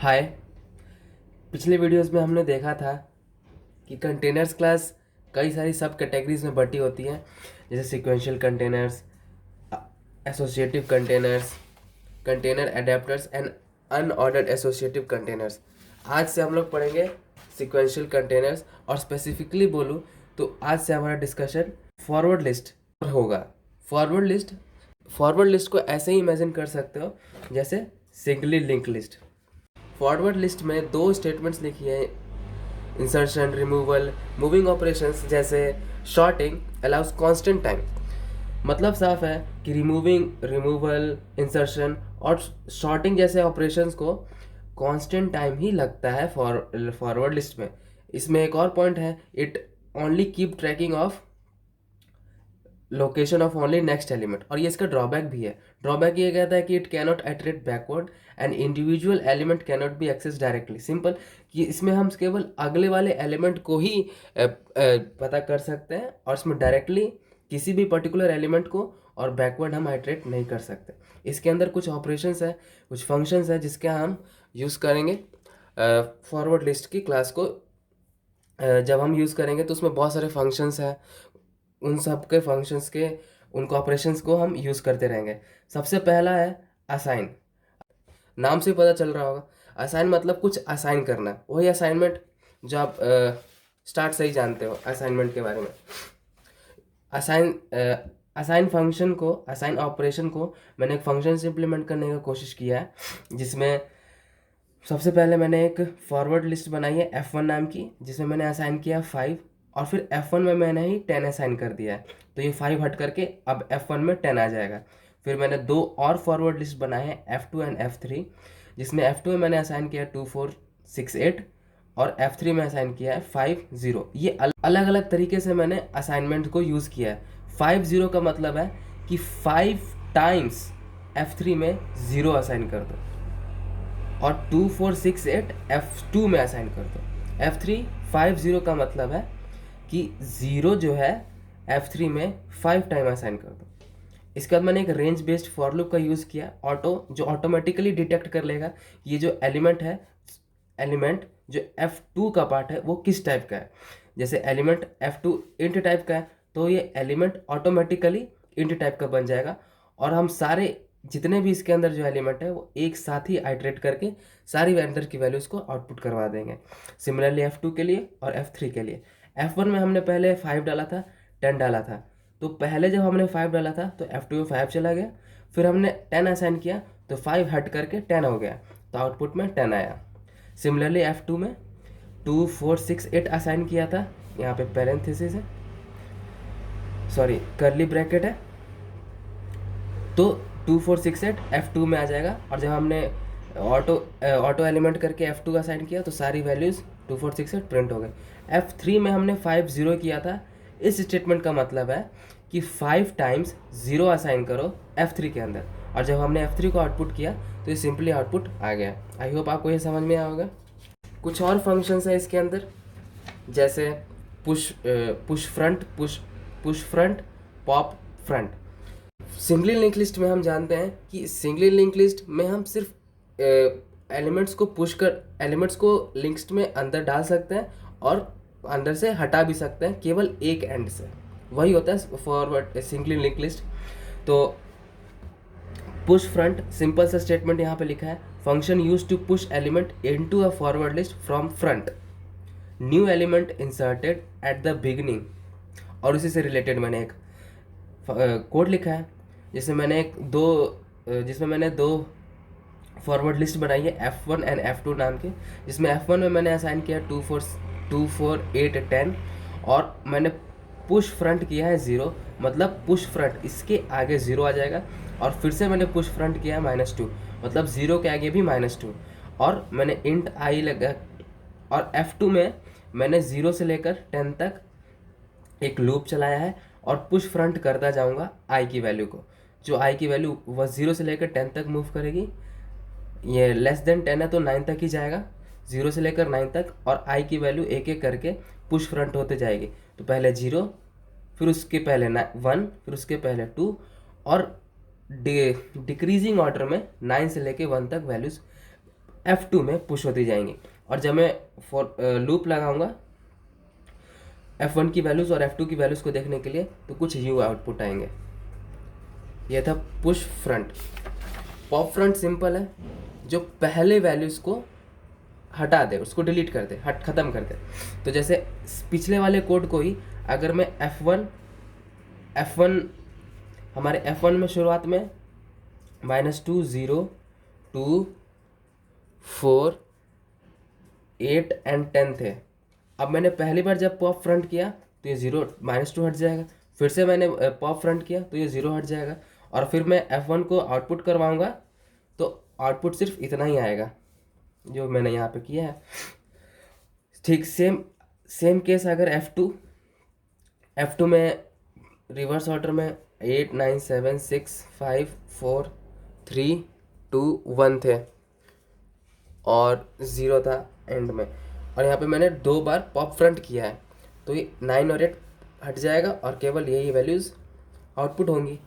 हाय। पिछले वीडियोस में हमने देखा था कि कंटेनर्स क्लास कई सारी सब कैटेगरीज में बटी होती हैं, जैसे sequential containers, associative containers, container adapters and unordered associative containers. आज से हम लोग पढ़ेंगे सीक्वेंशियल कंटेनर्स, और स्पेसिफिकली बोलूँ तो आज से हमारा डिस्कशन फॉरवर्ड लिस्ट होगा। फॉरवर्ड लिस्ट को ऐसे ही इमेजिन कर सकते हो जैसे singly link list. Forward list में दो स्टेटमेंट्स लिखी है, इंसर्शन, रिमूवल, मूविंग ऑपरेशंस। जैसे शॉर्टिंग अलाउज कांस्टेंट टाइम, मतलब साफ है कि रिमूवल, इंसर्शन और शॉर्टिंग जैसे ऑपरेशंस को कांस्टेंट टाइम ही लगता है फॉरवर्ड लिस्ट में। इसमें एक और पॉइंट है, it only keep tracking of location of only next element. और ये इसका ड्रॉबैक भी है। ड्रॉबैक ये कहता है कि it cannot iterate backward and individual element cannot be access directly. Simple कि इसमें हम केवल अगले वाले एलिमेंट को ही पता कर सकते हैं, और इसमें डायरेक्टली किसी भी पर्टिकुलर एलिमेंट को और बैकवर्ड हम आइटरेट नहीं कर सकते। इसके अंदर कुछ ऑपरेशंस है, कुछ फंक्शंस है जिसके हम यूज़ करेंगे फॉरवर्ड लिस्ट की क्लास को। जब हम यूज़ करेंगे तो उसमें बहुत सारे फंक्शंस हैं, उन सब के फंक्शंस के उनको ऑपरेशंस को हम यूज़ करते रहेंगे। सबसे पहला है असाइन। नाम से पता चल रहा होगा, असाइन मतलब कुछ असाइन करना। वही असाइनमेंट जो आप स्टार्ट से ही जानते हो असाइनमेंट के बारे में। असाइन असाइन फंक्शन को, असाइन ऑपरेशन को मैंने एक फंक्शन से इम्प्लीमेंट करने की कोशिश किया है, जिसमें सबसे पहले मैंने एक फॉरवर्ड लिस्ट बनाई है F1 नाम की, जिसमें मैंने असाइन किया 5, और फिर F1 में मैंने ही 10 असाइन कर दिया है। तो ये 5 हट करके अब F1 में 10 आ जाएगा। फिर मैंने दो और फॉरवर्ड लिस्ट बनाए हैं F2 एंड F3, जिसमें F2 में मैंने असाइन किया 2 4 6 8, और F3 में असाइन किया है 5 0। ये अलग अलग तरीके से मैंने असाइनमेंट को यूज़ किया है। 5 0 का मतलब है कि 5 टाइम्स F3 में 0 असाइन कर दो, और 2 4 6 8 F2 में असाइन कर दो। F3 5 0 का मतलब है कि 0 जो है F3 में 5 टाइम असाइन कर दो। इसके बाद मैंने एक रेंज बेस्ड फॉर लूप का यूज़ किया, जो ऑटोमेटिकली डिटेक्ट कर लेगा ये जो एलिमेंट जो F2 का पार्ट है वो किस टाइप का है। जैसे एलिमेंट F2 इंट टाइप का है, तो ये एलिमेंट ऑटोमेटिकली इंट टाइप का बन जाएगा, और हम सारे जितने भी इसके अंदर जो एलिमेंट है वो एक साथ ही आइटरेट करके सारी अंदर की वैल्यूज़ को आउटपुट करवा देंगे। सिमिलरली F2 के लिए और F3 के लिए। F1 में हमने पहले 5 डाला था, 10 डाला था। तो पहले जब हमने 5 डाला था तो F2 में 5 चला गया, फिर हमने 10 असाइन किया तो 5 हट करके 10 हो गया, तो आउटपुट में 10 आया। सिमिलरली F2 में 2 4 6 8 असाइन किया था, यहाँ पे पैरेंथेसिस है, सॉरी कर्ली ब्रैकेट है, तो 2 4 6 8 F2 में आ जाएगा। और जब हमने ऑटो एलिमेंट करके F2 का असाइन किया तो सारी वैल्यूज़ 2 4 6 8 प्रिंट हो गए। F3 में हमने 5 0 किया था। इस स्टेटमेंट का मतलब है कि 5 टाइम्स 0 असाइन करो F3 के अंदर, और जब हमने F3 को आउटपुट किया तो ये सिंपली आउटपुट आ गया। आई होप आपको ये समझ में आया होगा। कुछ और फंक्शंस है इसके अंदर, जैसे push front, pop front. Singly link list में हम जानते हैं कि सिंगली लिंक लिस्ट में हम सिर्फ एलिमेंट्स को लिंक्स में अंदर डाल सकते हैं और अंदर से हटा भी सकते हैं, केवल एक एंड से। वही होता है फॉरवर्ड सिंगली लिंक लिस्ट। तो पुश फ्रंट, सिंपल सा स्टेटमेंट यहाँ पे लिखा है, function use to push element into a forward list from front, new element inserted at the beginning. और उसी से रिलेटेड मैंने एक कोड लिखा है, जिसमें मैंने दो फॉरवर्ड लिस्ट बनाई है F1 एंड F2 नाम के, जिसमें F1 में मैंने असाइन किया 2 4 8 10, और मैंने पुश फ्रंट किया है 0, मतलब पुश फ्रंट इसके आगे 0 आ जाएगा, और फिर से मैंने पुश फ्रंट किया है -2, मतलब 0 के आगे भी -2, और मैंने इंट आई लगा। और F2 में मैंने 0 से लेकर 10 तक एक लूप चलाया है, और पुश फ्रंट करता जाऊंगा आई की वैल्यू को। जो आई की वैल्यू वह 0 से लेकर 10 तक मूव करेगी, ये लेस देन 10 है तो 9 तक ही जाएगा, 0 से लेकर 9 तक, और आई की वैल्यू एक एक करके पुश फ्रंट होते जाएगी। तो पहले 0, फिर उसके पहले 1, फिर उसके पहले 2, और डिक्रीजिंग ऑर्डर में 9 से लेकर 1 तक वैल्यूज़ F2 में पुश होती जाएंगी। और जब मैं फॉर लूप लगाऊंगा F1 की वैल्यूज़ और F2 की वैल्यूज़ को देखने के लिए, तो कुछ यूँ आउटपुट आएंगे। यह था push front. Pop front simple है, जो पहले वैल्यूज़ को हटा दे, उसको डिलीट कर दे, ख़त्म कर दे। तो जैसे पिछले वाले कोड को ही अगर मैं F1 हमारे F1 में शुरुआत में -2 0 2 4 8 एंड 10 थे। अब मैंने पहली बार जब पॉप फ्रंट किया तो ये -2 हट जाएगा, फिर से मैंने पॉप फ्रंट किया तो ये 0 हट जाएगा, और फिर मैं F1 को आउटपुट करवाऊंगा तो आउटपुट सिर्फ इतना ही आएगा जो मैंने यहाँ पे किया है। ठीक सेम केस अगर F2 में रिवर्स ऑर्डर में 8 9 7 6 5 4 3 2 1 थे और 0 था एंड में, और यहाँ पे मैंने 2 बार पॉप फ्रंट किया है, तो ये 9 और 8 हट जाएगा और केवल यही वैल्यूज़ आउटपुट होंगी।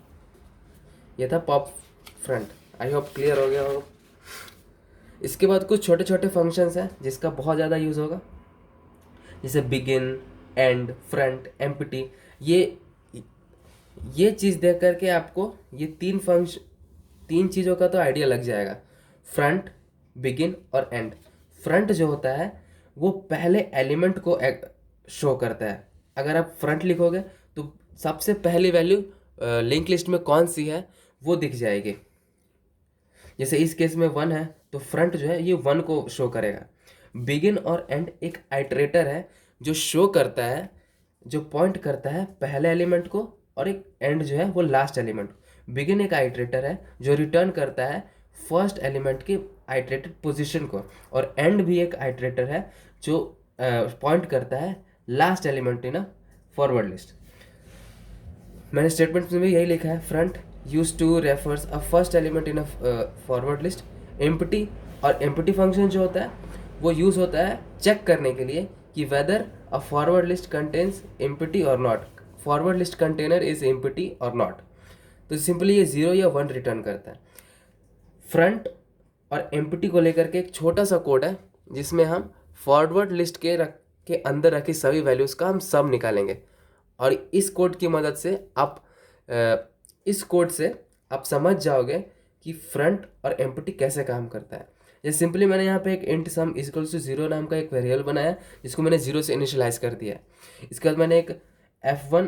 ये था pop front. I hope clear हो गया होगा। इसके बाद कुछ छोटे छोटे फंक्शंस हैं जिसका बहुत ज़्यादा यूज़ होगा, जैसे बिगिन, एंड, फ्रंट, एम्प्टी। ये चीज़ देख करके आपको ये तीन चीज़ों का तो आइडिया लग जाएगा, फ्रंट, बिगिन और एंड। फ्रंट जो होता है वो पहले एलिमेंट को शो करता है। अगर आप फ्रंट लिखोगे तो सबसे पहली वैल्यू लिंक लिस्ट में कौन सी है वो दिख जाएगी। जैसे इस केस में 1 है तो फ्रंट जो है ये 1 को शो करेगा। बिगिन और एंड एक आइटरेटर है जो शो करता है, जो पॉइंट करता है पहले एलिमेंट को, और एक एंड जो है वो लास्ट एलिमेंट को। बिगिन एक आइटरेटर है जो रिटर्न करता है फर्स्ट एलिमेंट की आइटरेटेड पोजीशन को, और एंड भी एक आइटरेटर है जो पॉइंट करता है last element in a forward list. मैंने स्टेटमेंट में भी यही लिखा है, front use to refers a first element in a forward list. Empty, और एम्प्टी फंक्शन जो होता है वो यूज़ होता है चेक करने के लिए कि whether a forward list contains empty और not, forward list container is empty और नॉट। तो सिंपली ये 0 या 1 रिटर्न करता है। फ्रंट और एम्प्टी को लेकर के एक छोटा सा कोड है जिसमें हम फॉरवर्ड लिस्ट के अंदर रखी सभी वैल्यूज़ का हम सब निकालेंगे, और इस कोड की मदद से आप समझ जाओगे कि फ्रंट और एम्प्टी कैसे काम करता है। जैसे सिंपली मैंने यहाँ पे एक इंट सम इक्वल्स टू 0 नाम का एक वेरिएबल बनाया जिसको मैंने 0 से इनिशियलाइज कर दिया है। इसके बाद मैंने एक F1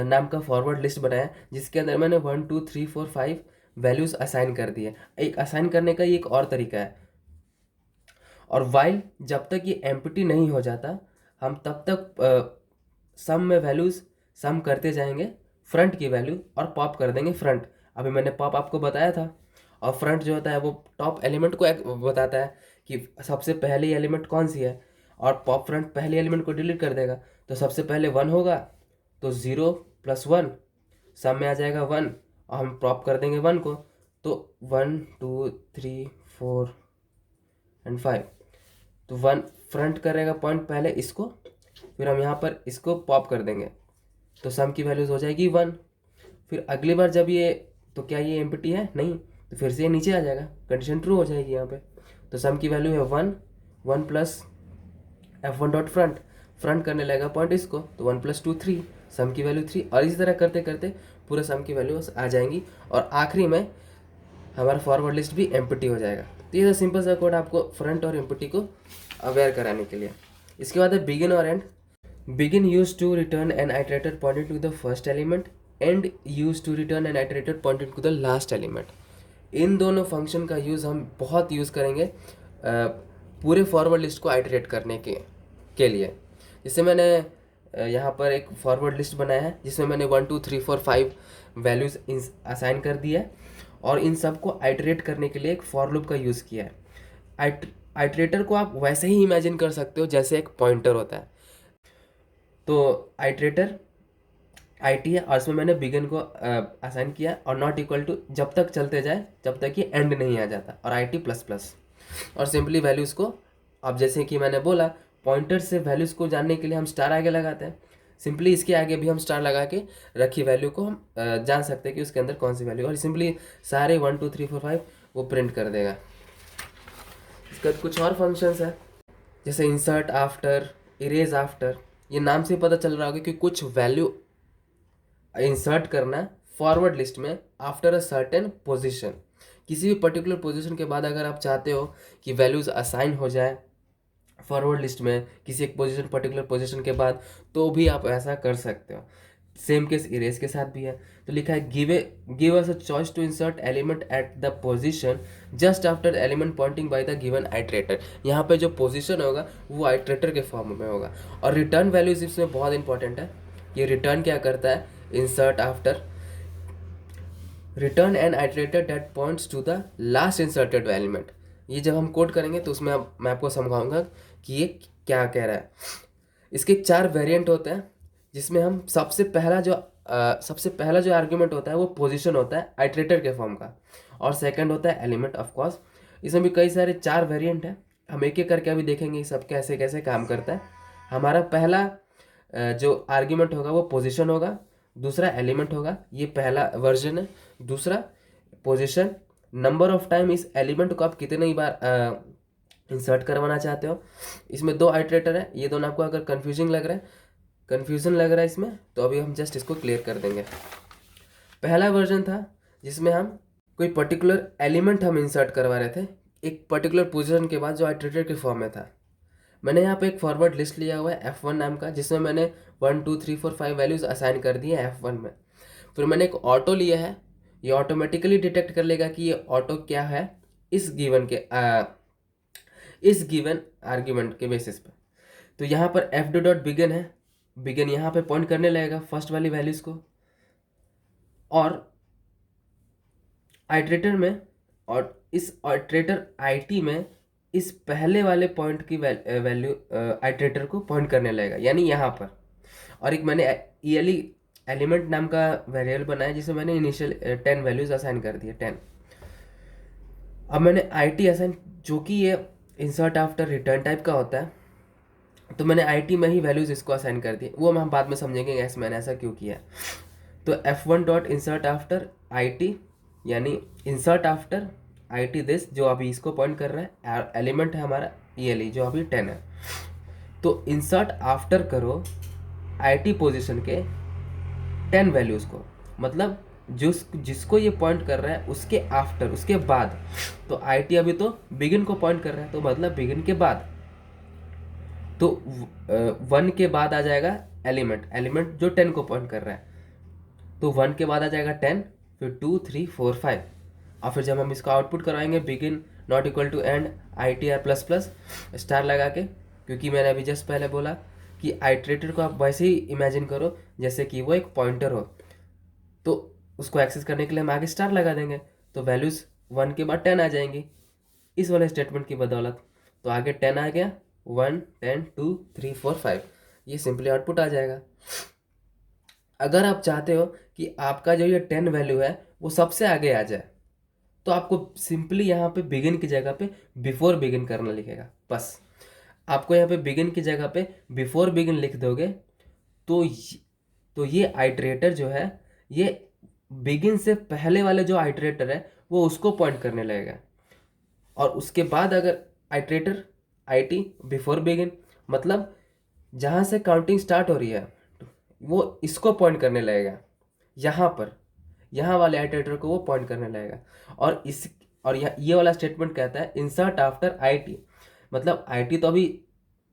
नाम का फॉरवर्ड लिस्ट बनाया जिसके अंदर मैंने 1 2 3 4 5 वैल्यूज़ असाइन कर दिए। एक असाइन करने का ये एक और तरीका है। और वाइल जब तक ये एम्प्टी नहीं हो जाता हम तब तक सम में वैल्यूज़ सम करते जाएंगे फ्रंट की वैल्यू, और पॉप कर देंगे फ्रंट। अभी मैंने पॉप आपको बताया था, और फ्रंट जो होता है वो टॉप एलिमेंट को बताता है कि सबसे पहली एलिमेंट कौन सी है, और पॉप फ्रंट पहली एलिमेंट को डिलीट कर देगा। तो सबसे पहले 1 होगा तो 0 + 1 सम में आ जाएगा 1, और हम पॉप कर देंगे 1 को, तो 1 2 3 4 एंड 5। तो 1 फ्रंट करेगा पॉइंट पहले इसको, फिर हम यहाँ पर इसको पॉप कर देंगे तो सम की वैल्यूज़ हो जाएगी 1। फिर अगली बार जब ये, तो क्या ये एम्प्टी है? नहीं, तो फिर से ये नीचे आ जाएगा, कंडीशन ट्रू हो जाएगी यहाँ पे। तो सम की वैल्यू है 1 1 प्लस F1 डॉट फ्रंट करने लगेगा पॉइंट इसको, तो 1 + 2 3, सम की वैल्यू 3, और इसी तरह करते करते पूरा सम की वैल्यू आ जाएंगी, और आखिरी में हमारा फॉरवर्ड लिस्ट भी एम्प्टी हो जाएगा। तो ये सिंपल सा कोड आपको फ्रंट और एम्प्टी को अवेयर कराने के लिए। इसके बाद है बिगिन और end. Begin use to return an iterator pointing to the first element, end use to return an iterator pointing to the last element. इन दोनों फंक्शन का यूज़ हम बहुत यूज़ करेंगे पूरे फॉरवर्ड लिस्ट को आइटरेट करने के लिए। जैसे मैंने यहाँ पर एक फॉरवर्ड लिस्ट बनाया है जिसमें मैंने 1 2 3 4 5 वैल्यूज़ असाइन कर दिया है, और इन सब को आइटरेट करने के लिए एक फॉर लूप का यूज़ किया है। आइटरेटर को आप वैसे ही इमेजिन कर सकते हो जैसे एक पॉइंटर होता है। तो आइटरेटर IT है, और इसमें मैंने बिगिन को असाइन किया, और नॉट इक्वल टू जब तक चलते जाए जब तक कि एंड नहीं आ जाता, और IT++। और सिंपली वैल्यूज़ को, अब जैसे कि मैंने बोला पॉइंटर से वैल्यूज़ को जानने के लिए हम स्टार आगे लगाते हैं, सिंपली इसके आगे भी हम स्टार लगा के रखी वैल्यू को हम जान सकते हैं कि उसके अंदर कौन सी वैल्यू, और सिंपली सारे 1 2 3 4 5 वो प्रिंट कर देगा। उसके बाद कुछ और फंक्शंस है, जैसे इंसर्ट आफ्टर, इरेज आफ्टर। ये नाम से पता चल रहा होगा कि कुछ वैल्यू इंसर्ट करना है फॉरवर्ड लिस्ट में आफ्टर अ सर्टेन पोजीशन। किसी भी पर्टिकुलर पोजीशन के बाद अगर आप चाहते हो कि वैल्यूज असाइन हो जाए फॉरवर्ड लिस्ट में किसी एक पोजीशन, पर्टिकुलर पोजीशन के बाद, तो भी आप ऐसा कर सकते हो। सेम केस इरेज के साथ भी है। तो लिखा है give us a choice to insert element at the position just after element pointing by the given iterator. यहाँ पे जो पोजीशन होगा वो आइट्रेटर के फॉर्म में होगा। और रिटर्न वैल्यूज इसमें बहुत इंपॉर्टेंट है। ये रिटर्न क्या करता है, insert after return an iterator that points to the last inserted element. ये जब हम कोड करेंगे तो उसमें मैं आपको समझाऊंगा कि ये क्या कह रहा है। इसके 4 वेरिएंट होते हैं, जिसमें हम सबसे पहला जो आर्ग्यूमेंट होता है वो पोजीशन होता है आइट्रेटर के फॉर्म का, और सेकंड होता है एलिमेंट ऑफ कोर्स। इसमें भी कई सारे 4 वेरिएंट हैं, हम एक एक करके अभी देखेंगे सब कैसे कैसे काम करता है। हमारा पहला जो आर्ग्यूमेंट होगा वो पोजीशन होगा, दूसरा एलिमेंट होगा, ये पहला वर्जन है। दूसरा पोजीशन, नंबर ऑफ टाइम इस एलिमेंट को आप कितनी बार इंसर्ट करवाना चाहते हो। इसमें 2 आइट्रेटर है, ये दोनों आपको अगर कंफ्यूजन लग रहा है इसमें, तो अभी हम जस्ट इसको क्लियर कर देंगे। पहला वर्जन था जिसमें हम कोई पर्टिकुलर एलिमेंट हम इंसर्ट करवा रहे थे एक पर्टिकुलर पोजीशन के बाद, जो आइट्रेटर के फॉर्म में था। मैंने यहाँ पे एक फॉरवर्ड लिस्ट लिया हुआ है F1 नाम का, जिसमें मैंने 1 2 3 4 5 वैल्यूज असाइन कर दी है F1 में। फिर मैंने एक ऑटो लिया है, ये ऑटोमेटिकली डिटेक्ट कर लेगा कि ये ऑटो क्या है इस गिवन आर्ग्यूमेंट के बेसिस पे। तो यहाँ पर f बिगिन है, बिगिन यहाँ पे पॉइंट करने लगेगा फर्स्ट वाली वैल्यूज को, और आइट्रेटर में, और इस आइट्रेटर IT में इस पहले वाले पॉइंट की वैल्यू आइट्रेटर को पॉइंट करने लगेगा, यानी यहाँ पर। और एक मैंने एलिमेंट नाम का वेरिएबल बनाया जिसमें मैंने इनिशियल 10 वैल्यूज असाइन कर दिए 10। अब मैंने IT असाइन, जो कि ये इंसर्ट आफ्टर रिटर्न टाइप का होता है, तो मैंने IT में ही वैल्यूज इसको असाइन कर दी, वो हम बाद में समझेंगे ऐसे मैंने ऐसा क्यों किया। तो F1 dot insert after IT, यानी इंसर्ट आफ्टर IT दिस, जो अभी इसको पॉइंट कर रहा है, एलिमेंट है हमारा ELE जो अभी 10 है। तो इंसर्ट आफ्टर करो IT पोजीशन के 10 वैल्यूज को, मतलब जिसको ये पॉइंट कर रहा है उसके आफ्टर, उसके बाद। तो IT अभी तो बिगिन को पॉइंट कर रहा है, तो मतलब बिगिन के बाद, तो 1 के बाद आ जाएगा एलिमेंट जो 10 को पॉइंट कर रहा है। तो 1 के बाद आ जाएगा 10, फिर 2 3 4 5, और फिर जब हम इसका आउटपुट करवाएंगे begin not equal to end ITR plus plus star लगा के, क्योंकि मैंने अभी जस्ट पहले बोला कि आइट्रेटर को आप वैसे ही इमेजिन करो जैसे कि वो एक पॉइंटर हो, तो उसको एक्सेस करने के लिए हम आगे स्टार लगा देंगे, तो वैल्यूज 1 के बाद 10 आ जाएंगी इस वाले स्टेटमेंट की बदौलत। तो आगे 10 आ गया, 1 10 2 3 4 5, ये सिंपली आउटपुट आ जाएगा। अगर आप चाहते हो कि आपका जो ये 10 वैल्यू है वो सबसे आगे आ जाए, तो आपको सिंपली यहाँ पे बिगिन की जगह पे बिफोर बिगिन करना लिखेगा। बस आपको यहाँ पे बिगिन की जगह पे बिफोर बिगिन लिख दोगे, तो ये आइट्रेटर जो है, ये बिगिन से पहले वाले जो आइट्रेटर है वो उसको पॉइंट करने लगेगा। और उसके बाद अगर आइट्रेटर IT बिफोर बिगिन, मतलब जहाँ से काउंटिंग स्टार्ट हो रही है वो इसको पॉइंट करने लगेगा, यहाँ वाले आइट्रेटर को वो पॉइंट करने लगेगा। और ये वाला स्टेटमेंट कहता है इंसर्ट आफ्टर IT, मतलब IT तो अभी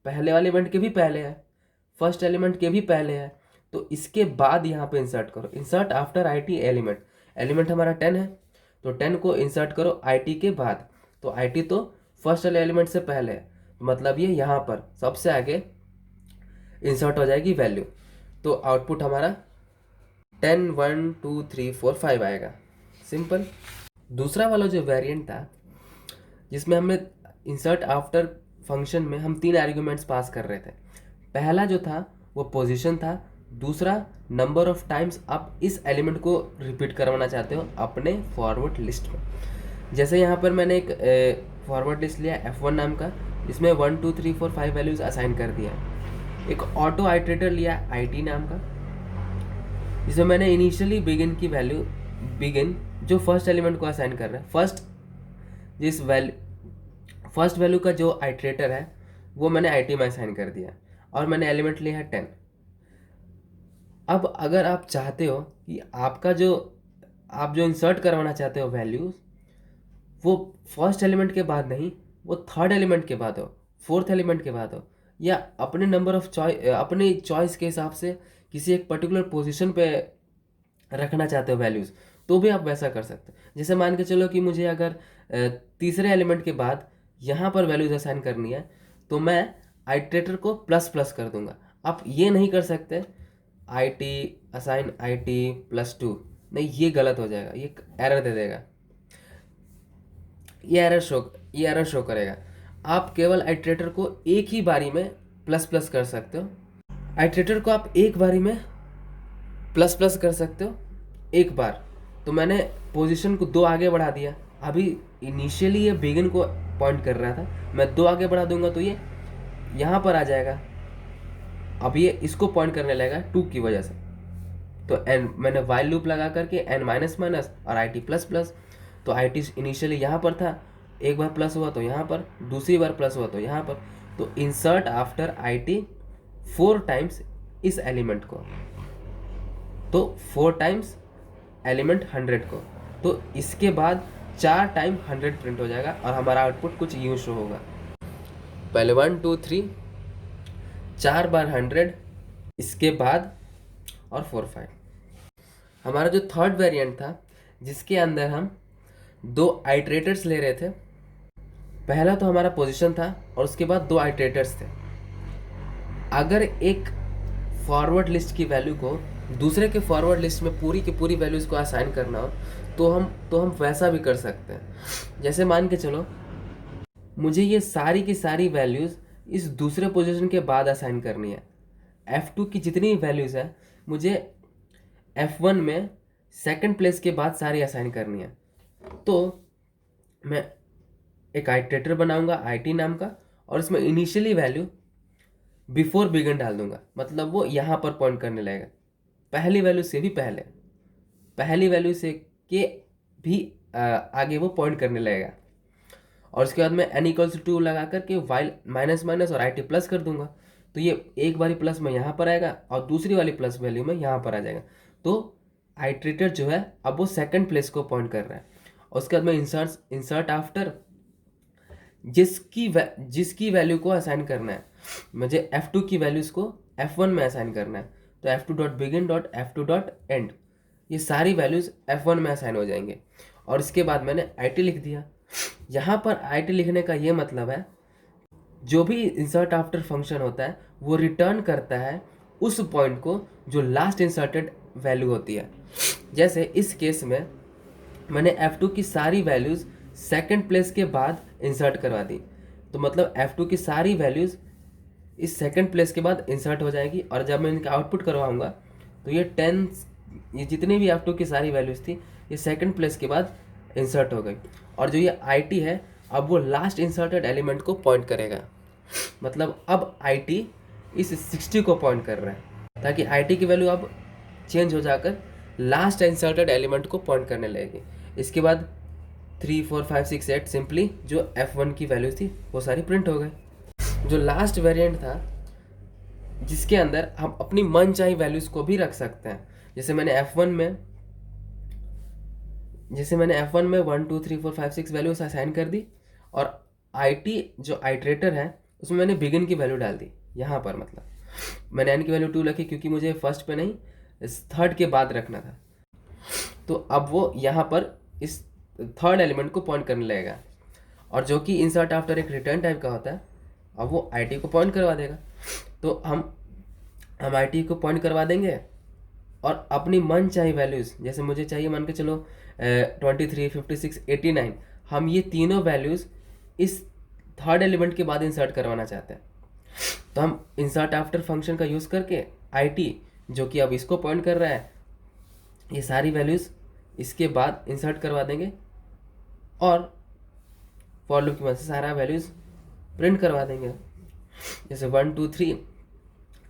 पहले वाले एलिमेंट के भी पहले है, फर्स्ट एलिमेंट के भी पहले है, तो इसके बाद यहाँ पे इंसर्ट करो। इंसर्ट आफ्टर IT एलिमेंट हमारा 10 है, तो 10 को इंसर्ट करो IT के बाद। तो IT तो फर्स्ट वाले एलिमेंट से पहले है, मतलब ये यहाँ पर सबसे आगे इंसर्ट हो जाएगी वैल्यू। तो आउटपुट हमारा 10 1 2 3 4 5 आएगा, सिंपल। दूसरा वाला जो वेरिएंट था जिसमें हमने इंसर्ट आफ्टर फंक्शन में हम 3 आर्ग्यूमेंट्स पास कर रहे थे। पहला जो था वो पोजीशन था, दूसरा नंबर ऑफ टाइम्स आप इस एलिमेंट को रिपीट करवाना चाहते हो अपने फॉरवर्ड लिस्ट में। जैसे यहाँ पर मैंने एक फॉरवर्ड लिस्ट लिया F1 नाम का, जिसमें 1 2 3 4 5 वैल्यूज असाइन कर दिया। एक ऑटो आइट्रेटर लिया IT नाम का, जिसमें मैंने इनिशियली बिगिन की वैल्यू, बिगिन जो फर्स्ट एलिमेंट को असाइन कर रहा है, फर्स्ट वैल्यू का जो आइट्रेटर है वो मैंने IT में असाइन कर दिया और मैंने एलिमेंट लिया है 10। अब अगर आप चाहते हो कि आपका जो आप जो इंसर्ट करवाना चाहते हो वैल्यूज वो फर्स्ट एलिमेंट के बाद नहीं, वो थर्ड एलिमेंट के बाद हो, फोर्थ एलिमेंट के बाद हो, या अपने नंबर ऑफ अपनी चॉइस के हिसाब से किसी एक पर्टिकुलर पोजीशन पे रखना चाहते हो वैल्यूज़, तो भी आप वैसा कर सकते हो। जैसे मान के चलो कि मुझे अगर तीसरे एलिमेंट के बाद यहाँ पर वैल्यूज असाइन करनी है तो मैं आइट्रेटर को प्लस प्लस कर दूंगा। आप ये नहीं कर सकते IT असाइन IT +2, नहीं, ये गलत हो जाएगा, ये एरर दे देगा, ये एरर शो करेगा। आप केवल आइट्रेटर को एक ही बारी में प्लस प्लस कर सकते हो। आइट्रेटर को आप एक बारी में प्लस प्लस कर सकते हो एक बार। तो मैंने पोजीशन को 2 आगे बढ़ा दिया। अभी इनिशियली ये बिगिन को पॉइंट कर रहा था, मैं 2 आगे बढ़ा दूंगा तो ये यहाँ पर आ जाएगा। अब ये इसको पॉइंट करने लगेगा 2 की वजह से। तो n मैंने वाइल लूप लगा करके n माइनस माइनस और IT प्लस प्लस। तो IT इनिशियली यहाँ पर था, एक बार प्लस हुआ तो यहाँ पर, दूसरी बार प्लस हुआ तो यहाँ पर। तो इंसर्ट आफ्टर IT 4 टाइम्स इस एलिमेंट को, तो 4 टाइम्स एलिमेंट 100 को, तो इसके बाद 4 टाइम 100 प्रिंट हो जाएगा और हमारा आउटपुट कुछ यूँ शो होगा। पहले 1 2 3 4 बार 100, इसके बाद और 4 5। हमारा जो थर्ड वेरिएंट था जिसके अंदर हम 2 आइट्रेटर्स ले रहे थे, पहला तो हमारा पोजीशन था और उसके बाद 2 आइट्रेटर्स थे। अगर एक फॉरवर्ड लिस्ट की वैल्यू को दूसरे के फॉरवर्ड लिस्ट में पूरी की पूरी वैल्यूज़ को असाइन करना हो तो हम वैसा भी कर सकते हैं। जैसे मान के चलो मुझे ये सारी की सारी वैल्यूज़ इस दूसरे पोजीशन के बाद असाइन करनी है। F2 की जितनी वैल्यूज़ है मुझे F1 में सेकंड प्लेस के बाद सारी असाइन करनी है। तो मैं एक आइट्रेटर बनाऊंगा IT नाम का और इसमें इनिशियली वैल्यू बिफोर बिगिन डाल दूंगा, मतलब वो यहाँ पर पॉइंट करने लगेगा, पहली वैल्यू से भी पहले, पहली वैल्यू से के भी आगे वो पॉइंट करने लगेगा। और उसके बाद मैं n = 2 लगा करके वाइल माइनस माइनस और IT प्लस कर दूंगा। तो ये एक बारी प्लस में यहाँ पर आएगा और दूसरी वाली प्लस वैल्यू में यहाँ पर आ जाएगा। तो आइट्रेटर जो है अब वो सेकंड प्लेस को पॉइंट कर रहा है। और उसके बाद मैं इंसर्ट आफ्टर जिसकी वैल्यू को असाइन करना है, मुझे F2 की वैल्यूज़ को F1 में असाइन करना है। तो F2.begin.F2.end, ये सारी वैल्यूज़ F1 में असाइन हो जाएंगे। और इसके बाद मैंने IT लिख दिया। यहाँ पर IT लिखने का ये मतलब है जो भी इंसर्ट आफ्टर फंक्शन होता है वो रिटर्न करता है उस पॉइंट को जो लास्ट इंसर्टेड वैल्यू होती है। जैसे इस केस में मैंने F2 की सारी वैल्यूज़ सेकंड प्लेस के बाद इंसर्ट करवा दी, तो मतलब F2 की सारी वैल्यूज़ इस सेकंड प्लेस के बाद इंसर्ट हो जाएगी। और जब मैं इनका आउटपुट करवाऊंगा तो ये 10, ये जितनी भी F2 की सारी वैल्यूज़ थी ये सेकंड प्लेस के बाद इंसर्ट हो गई। और जो ये IT है अब वो लास्ट इंसर्टेड एलिमेंट को पॉइंट करेगा, मतलब अब IT इस 60 को पॉइंट कर रहा है ताकि IT की वैल्यू अब चेंज हो जाकर लास्ट इंसर्टेड एलिमेंट को पॉइंट करने लगेगी। इसके बाद 3 4 5 6 8 सिंपली जो F1 की वैल्यूज थी वो सारी प्रिंट हो गए। जो लास्ट वेरिएंट था जिसके अंदर हम अपनी मनचाही वैल्यूज को भी रख सकते हैं, जैसे मैंने F1 में 1 2 3 4 5 6 वैल्यूज असाइन कर दी और IT जो आइट्रेटर है उसमें मैंने बिगिन की वैल्यू डाल दी। यहाँ पर मतलब मैंने n की वैल्यू 2 रखी क्योंकि मुझे फर्स्ट पे नहीं थर्ड के बाद रखना था। तो अब वो यहाँ पर इस थर्ड एलिमेंट को पॉइंट करने लगेगा और जो कि इंसर्ट आफ्टर एक रिटर्न टाइप का होता है, अब वो IT को पॉइंट करवा देगा। तो हम IT को पॉइंट करवा देंगे और अपनी मन चाहिए वैल्यूज़, जैसे मुझे चाहिए मान के चलो 23 56 89, हम ये तीनों वैल्यूज़ इस थर्ड एलिमेंट के बाद इंसर्ट करवाना चाहते हैं। तो हम इंसर्ट आफ्टर फंक्शन का यूज़ करके IT जो कि अब इसको पॉइंट कर रहा है, ये सारी वैल्यूज़ इसके बाद इंसर्ट करवा देंगे और फॉर लूप की मदद से सारा वैल्यूज़ प्रिंट करवा देंगे। जैसे 1 2 3,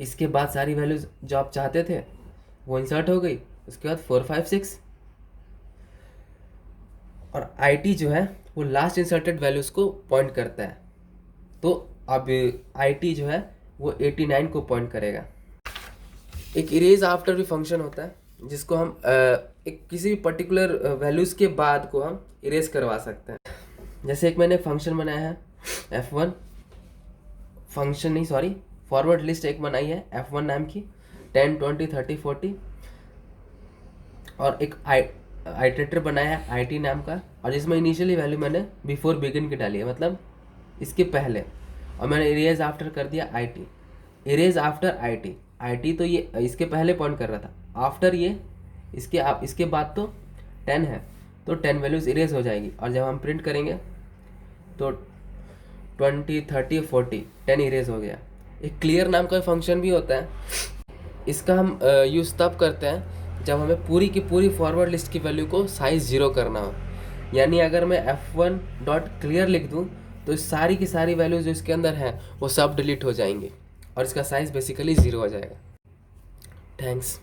इसके बाद सारी वैल्यूज़ जो आप चाहते थे वो इंसर्ट हो गई। उसके बाद 4 5 6 और IT जो है वो लास्ट इंसर्टेड वैल्यूज़ को पॉइंट करता है। तो अब IT जो है वो 89 को पॉइंट करेगा। एक इरेज आफ्टर भी फंक्शन होता है जिसको हम एक किसी भी पर्टिकुलर वैल्यूज़ के बाद को हम इरेज करवा सकते हैं। जैसे एक मैंने फंक्शन बनाया है F1 फंक्शन नहीं सॉरी फॉरवर्ड लिस्ट एक बनाई है F1 नाम की 10 20 30 40 और एक आइटरेटर बनाया है IT नाम का, और जिसमें इनिशियली वैल्यू मैंने बिफोर बिगिन की डाली है, मतलब इसके पहले, और मैंने इरेज आफ्टर कर दिया IT। इरेज आफ्टर IT तो ये इसके पहले पॉइंट कर रहा था, आफ्टर ये इसके बाद तो 10 है, तो 10 वैल्यूज़ इरेज हो जाएगी। और जब हम प्रिंट करेंगे तो 20 30 40 10 इरेज हो गया। एक क्लियर नाम का फंक्शन भी होता है, इसका हम यूज़ तब करते हैं जब हमें पूरी की पूरी फॉरवर्ड लिस्ट की वैल्यू को साइज़ 0 करना हो। यानी अगर मैं F1 डॉट क्लियर लिख दूँ तो सारी की सारी वैल्यूज़ जो इसके अंदर हैं वो सब डिलीट हो जाएंगी और इसका साइज़ बेसिकली 0 हो जाएगा। थैंक्स।